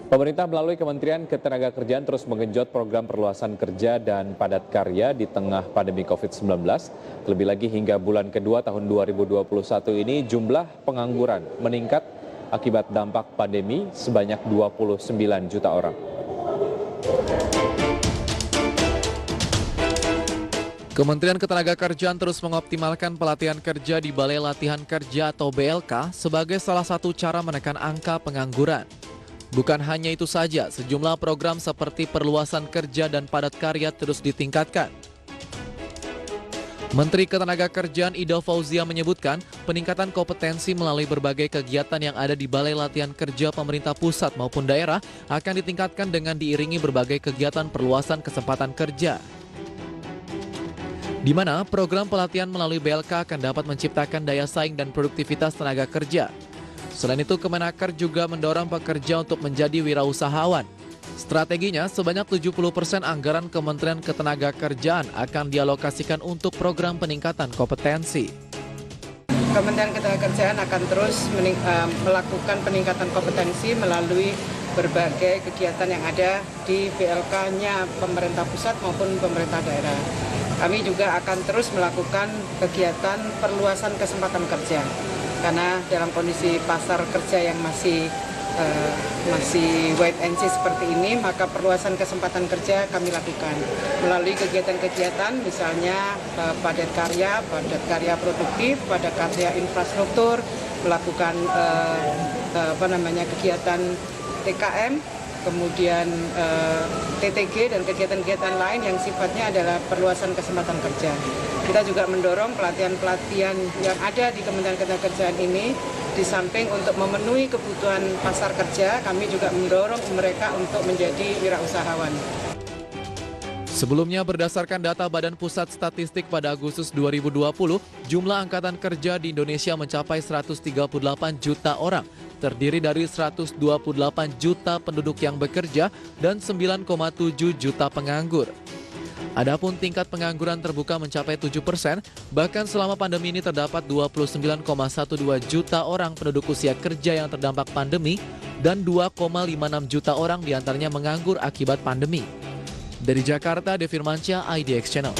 Pemerintah melalui Kementerian Ketenagakerjaan terus menggenjot program perluasan kerja dan padat karya di tengah pandemi COVID-19. Terlebih lagi hingga bulan kedua tahun 2021 ini jumlah pengangguran meningkat akibat dampak pandemi sebanyak 29 juta orang. Kementerian Ketenagakerjaan terus mengoptimalkan pelatihan kerja di Balai Latihan Kerja atau BLK sebagai salah satu cara menekan angka pengangguran. Bukan hanya itu saja, sejumlah program seperti perluasan kerja dan padat karya terus ditingkatkan. Menteri Ketenagakerjaan Ida Fauzia menyebutkan peningkatan kompetensi melalui berbagai kegiatan yang ada di Balai Latihan Kerja pemerintah pusat maupun daerah akan ditingkatkan dengan diiringi berbagai kegiatan perluasan kesempatan kerja. Di mana program pelatihan melalui BLK akan dapat menciptakan daya saing dan produktivitas tenaga kerja. Selain itu, Kemenaker juga mendorong pekerja untuk menjadi wirausahawan. Strateginya, sebanyak 70% anggaran Kementerian Ketenagakerjaan akan dialokasikan untuk program peningkatan kompetensi. Kementerian Ketenagakerjaan akan terus melakukan peningkatan kompetensi melalui berbagai kegiatan yang ada di BLK-nya pemerintah pusat maupun pemerintah daerah. Kami juga akan terus melakukan kegiatan perluasan kesempatan kerja. Karena dalam kondisi pasar kerja yang masih wait and see seperti ini, maka perluasan kesempatan kerja kami lakukan melalui kegiatan-kegiatan, misalnya padat karya produktif, padat karya infrastruktur, melakukan kegiatan TKM, kemudian TTG dan kegiatan-kegiatan lain yang sifatnya adalah perluasan kesempatan kerja. Kita juga mendorong pelatihan-pelatihan yang ada di Kementerian Ketenagakerjaan ini, di samping untuk memenuhi kebutuhan pasar kerja, kami juga mendorong mereka untuk menjadi wirausahawan. Sebelumnya, berdasarkan data Badan Pusat Statistik pada Agustus 2020, jumlah angkatan kerja di Indonesia mencapai 138 juta orang, terdiri dari 128 juta penduduk yang bekerja dan 9,7 juta penganggur. Adapun tingkat pengangguran terbuka mencapai 7%, bahkan selama pandemi ini terdapat 29,12 juta orang penduduk usia kerja yang terdampak pandemi dan 2,56 juta orang diantaranya menganggur akibat pandemi. Dari Jakarta, Devir Mansyah, IDX Channel.